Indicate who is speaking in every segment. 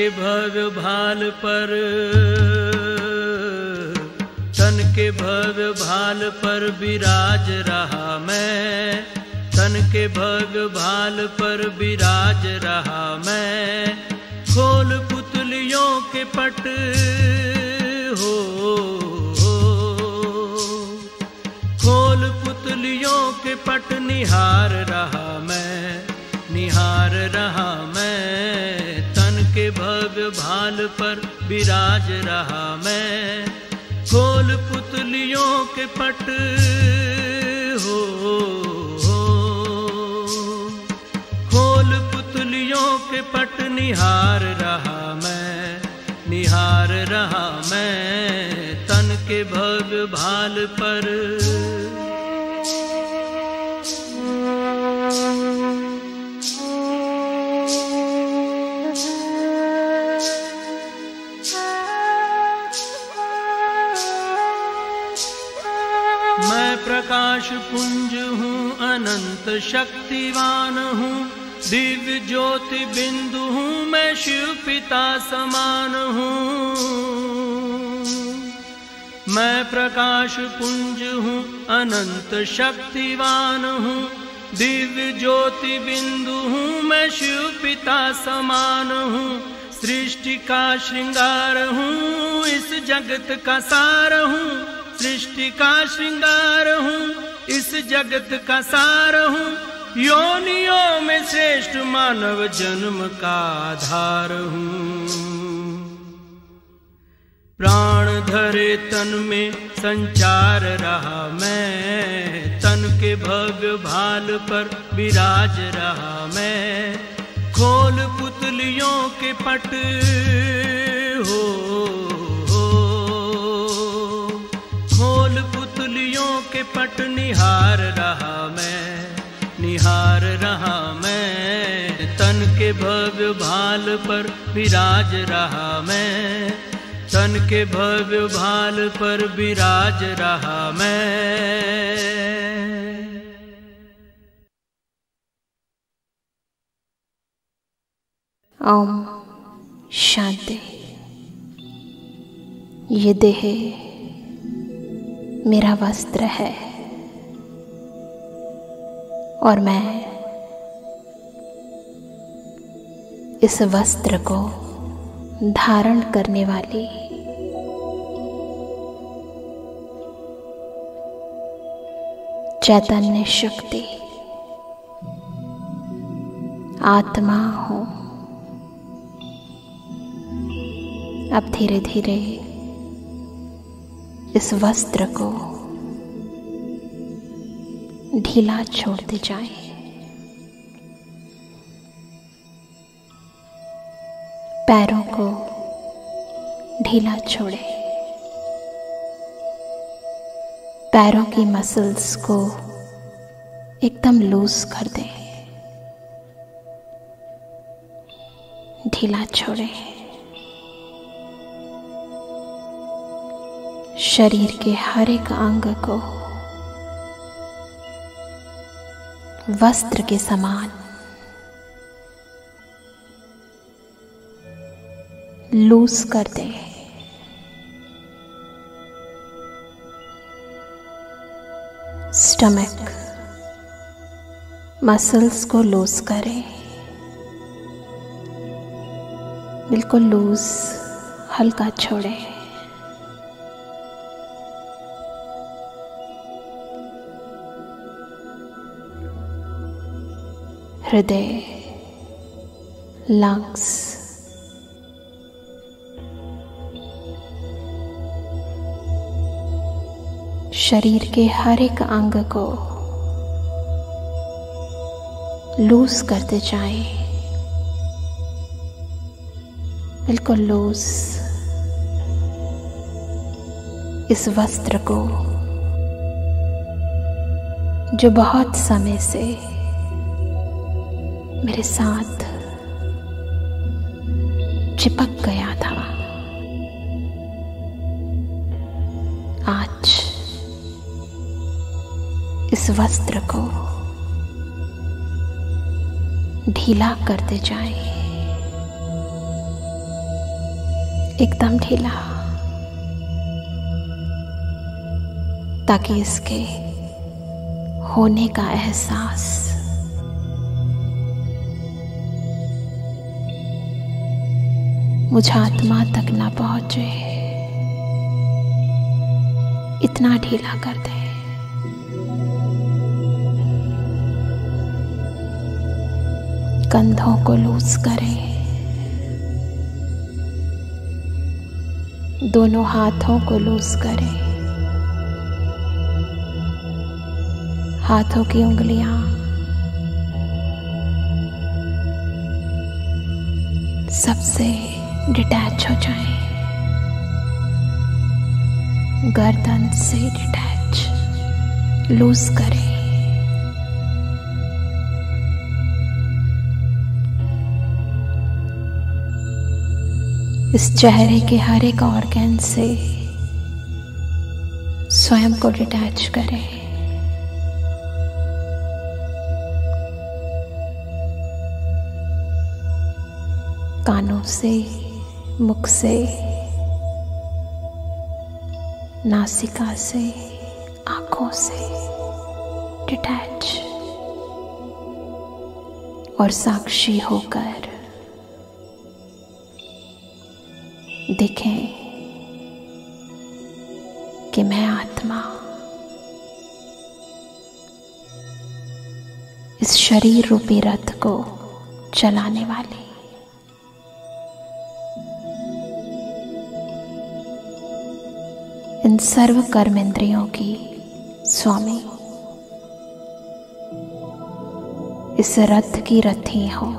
Speaker 1: के भव्य भाल पर, तन के भव्य भाल पर विराज रहा मैं, तन के भव्य भाल पर विराज रहा मैं। खोल पुतलियों के पट हो, खोल पुतलियों के पट निहार रहा मैं, निहार रहा मैं। तन के भव्य भाल पर विराज रहा मैं। खोल पुतलियों के पट हो, खोल पुतलियों के पट निहार रहा मैं, निहार रहा मैं। तन के भव्य भाल पर मैं प्रकाश पुंज हूँ, अनंत शक्तिवान हूँ, दिव्य ज्योति बिंदु हूँ, मैं शिव पिता समान हूँ। मैं प्रकाश पुंज हूँ, अनंत शक्तिवान हूँ, दिव्य ज्योति बिंदु हूँ, मैं शिव पिता समान हूँ। सृष्टि का श्रृंगार हूँ, इस जगत का सार हूँ, सृष्टि का श्रृंगार हूँ, इस जगत का सार हूँ। योनियों में श्रेष्ठ मानव जन्म का आधार हूँ। प्राण धरे तन में संचार रहा मैं, तन के भव्य भाल पर विराज रहा मैं। खोल पुतलियों के पट हो, खोल पुतलियों के पट निहार रहा मैं, निहार रहा मैं। तन के भव्य भाल पर विराज रहा मैं, तन के भव्य भाल पर विराज रहा मैं।
Speaker 2: ओम शांति। ये देह मेरा वस्त्र है और मैं इस वस्त्र को धारण करने वाली चैतन्य शक्ति आत्मा हूँ। अब धीरे धीरे इस वस्त्र को ढीला छोड़ते जाएं। पैरों को ढीला छोड़ें। पैरों की मसल्स को एकदम लूज कर दें, ढीला छोड़ें। शरीर के हर एक अंग को वस्त्र के समान लूज कर दें। स्टमक मसल्स को लूज करें, बिल्कुल लूज, हल्का छोड़ें। हृदय, लंग्स, शरीर के हर एक अंग को लूज करते जाएं, बिल्कुल लूज। इस वस्त्र को जो बहुत समय से मेरे साथ चिपक गया था, आज इस वस्त्र को ढीला करते जाएं। एकदम ढीला, ताकि इसके होने का एहसास मुझ आत्मा तक ना पहुंचे। इतना ढीला कर दे। कंधों को लूज करें, दोनों हाथों को लूज करें। हाथों की उंगलियां सबसे डिटैच हो जाएं, गर्दन से डिटैच, लूज करें। इस चेहरे के हर एक ऑर्गन से स्वयं को डिटैच करें। कानों से, मुख से, नासिका से, आंखों से डिटैच और साक्षी होकर देखें कि मैं आत्मा इस शरीर रूपी रथ को चलाने वाली इन सर्व कर्मेंद्रियों की स्वामी, इस रथ की रथी हूं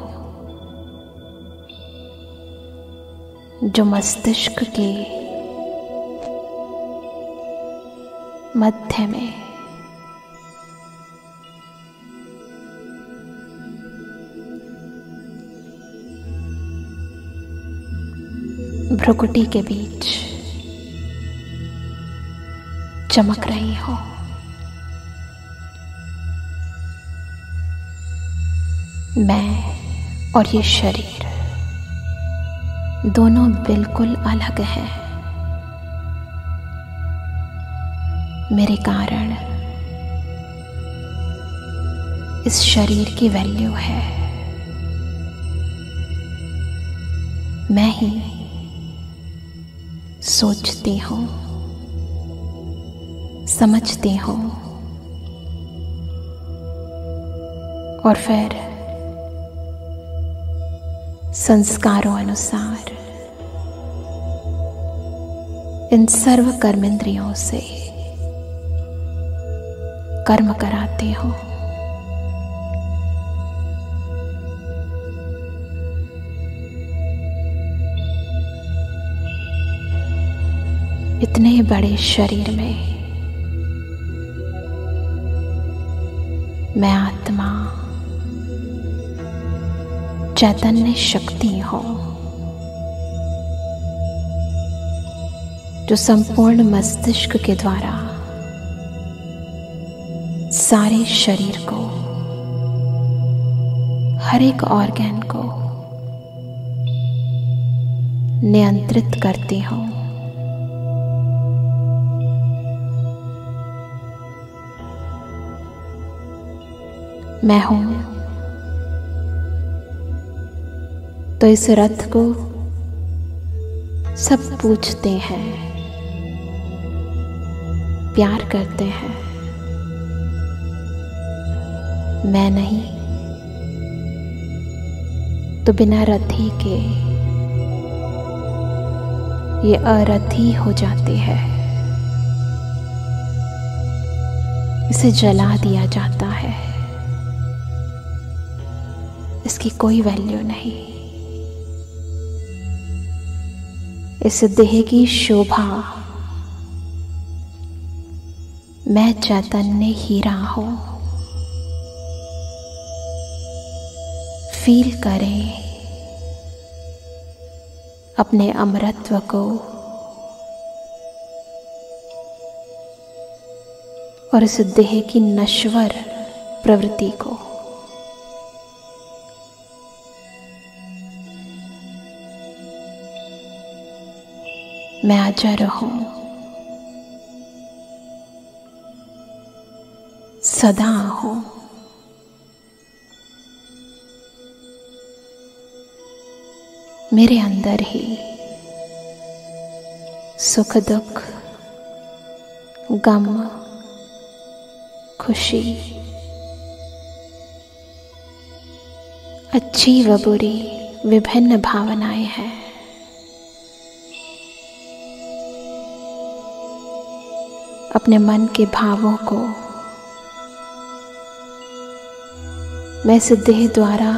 Speaker 2: जो मस्तिष्क के मध्य में भ्रुकुटी के बीच चमक रही हो। मैं और ये शरीर दोनों बिल्कुल अलग हैं। मेरे कारण इस शरीर की वैल्यू है। मैं ही सोचती हूँ, समझती हूँ और फिर संस्कारों अनुसार इन सर्व कर्मेंद्रियों से कर्म कराती हूँ। इतने बड़े शरीर में मैं आत्मा चैतन्य शक्ति हूं जो संपूर्ण मस्तिष्क के द्वारा सारे शरीर को, हर एक ऑर्गन को नियंत्रित करती हूं। मैं हूं तो इस रथ को सब पूछते हैं, प्यार करते हैं। मैं नहीं तो बिना रथी के ये अरथी हो जाती है। इसे जला दिया जाता है। इसकी कोई वैल्यू नहीं। इस देह की शोभा मैं चैतन्य हीरा हूं। फील करें अपने अमरत्व को और इस देह की नश्वर प्रवृत्ति को। मैं अजर हूं, सदा हूं। मेरे अंदर ही सुख दुख, गम, खुशी, अच्छी व बुरी विभिन्न भावनाएं हैं। अपने मन के भावों को मैं इस देह द्वारा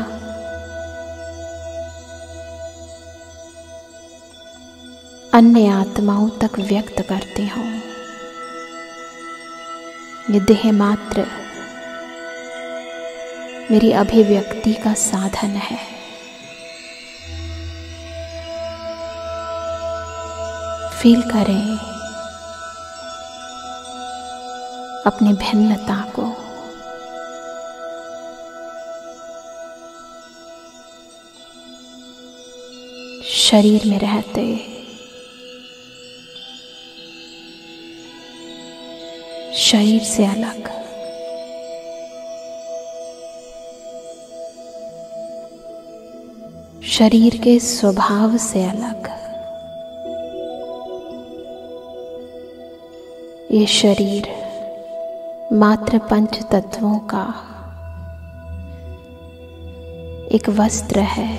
Speaker 2: अन्य आत्माओं तक व्यक्त करती हूँ। ये देह मात्र मेरी अभिव्यक्ति का साधन है। फील करें अपनी भिन्नता को। शरीर में रहते शरीर से अलग, शरीर के स्वभाव से अलग, ये शरीर मात्र पंच तत्वों का एक वस्त्र है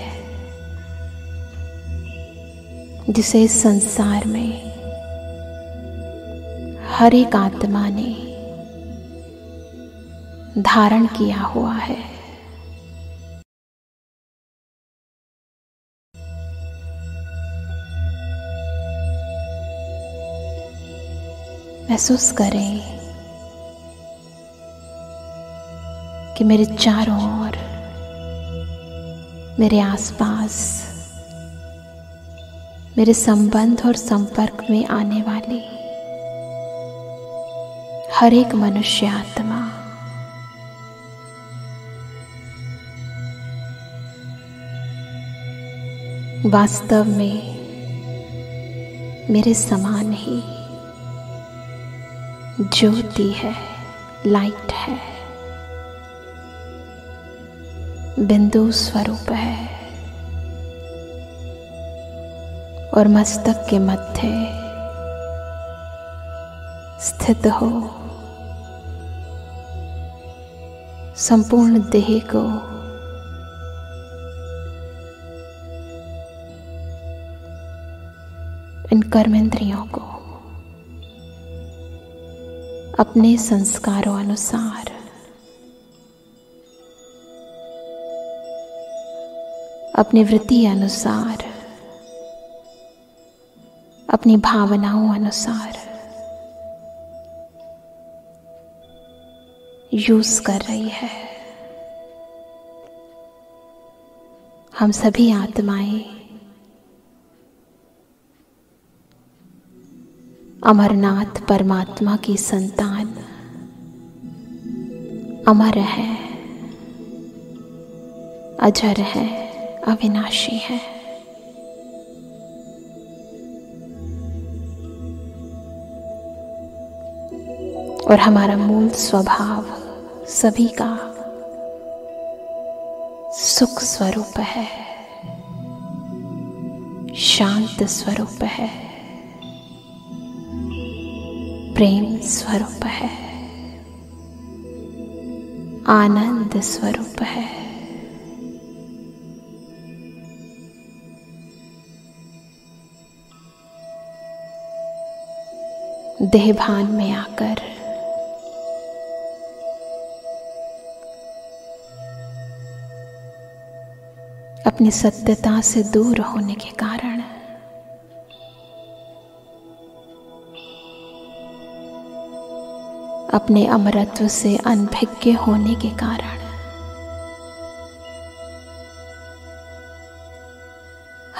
Speaker 2: जिसे इस संसार में हर एक आत्मा ने धारण किया हुआ है। महसूस करें कि मेरे चारों ओर, मेरे आसपास, मेरे संबंध और संपर्क में आने वाली हर एक मनुष्य आत्मा वास्तव में मेरे समान ही ज्योति है, लाइट है, बिंदु स्वरूप है और मस्तक के मध्य स्थित हो संपूर्ण देह को इन कर्मेंद्रियों को अपने संस्कारों अनुसार अपनी वृत्ति अनुसार, अपनी भावनाओं अनुसार यूज कर रही है। हम सभी आत्माएं अमरनाथ परमात्मा की संतान अमर है, अजर है, अविनाशी है। और हमारा मूल स्वभाव सभी का सुख स्वरूप है, शांत स्वरूप है, प्रेम स्वरूप है, आनंद स्वरूप है। देहभान में आकर अपनी सत्यता से दूर होने के कारण अपने अमरत्व से अनभिज्ञ होने के कारण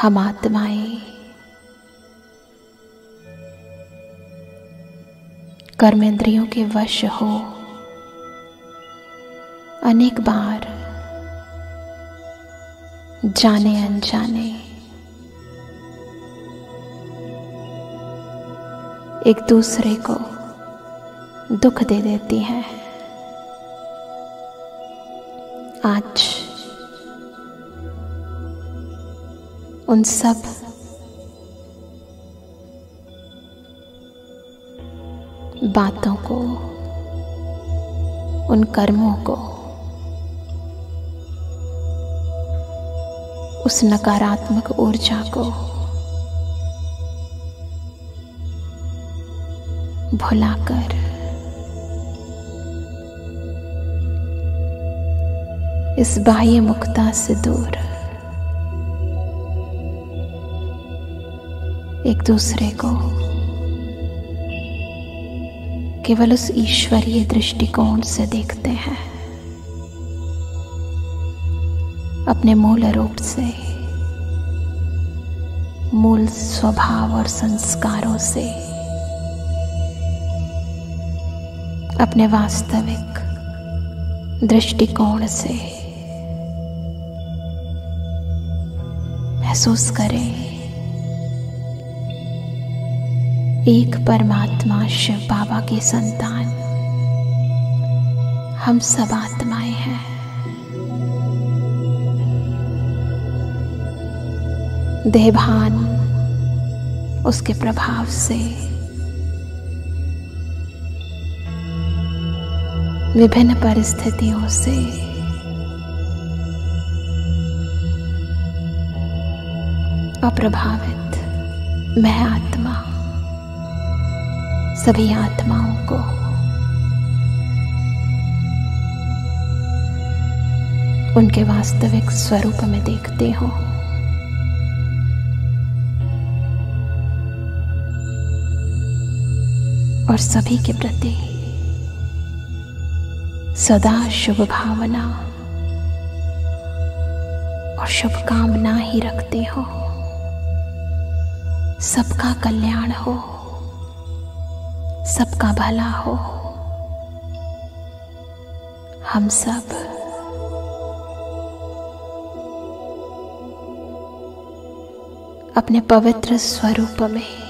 Speaker 2: हम आत्माएं कर्मेंद्रियों के वश हो अनेक बार जाने अनजाने एक दूसरे को दुख दे देती हैं। आज उन सब बातों को, उन कर्मों को, उस नकारात्मक ऊर्जा को भुलाकर इस बाह्य मुक्ता से दूर एक दूसरे को केवल उस ईश्वरीय दृष्टिकोण से देखते हैं, अपने मूल रूप से, मूल स्वभाव और संस्कारों से, अपने वास्तविक दृष्टिकोण से महसूस करें एक परमात्मा शिव बाबा की संतान हम सब आत्माएं हैं। देहभान उसके प्रभाव से विभिन्न परिस्थितियों से अप्रभावित मैं आत्मा सभी आत्माओं को उनके वास्तविक स्वरूप में देखते हो। और सभी के प्रति सदा शुभ भावना और शुभकामना ही रखते हो। सबका कल्याण हो, सबका भला हो। हम सब अपने पवित्र स्वरूप में,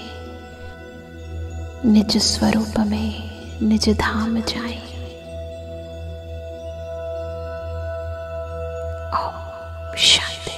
Speaker 2: निज स्वरूप में, निज धाम जाएं। ओम शांति।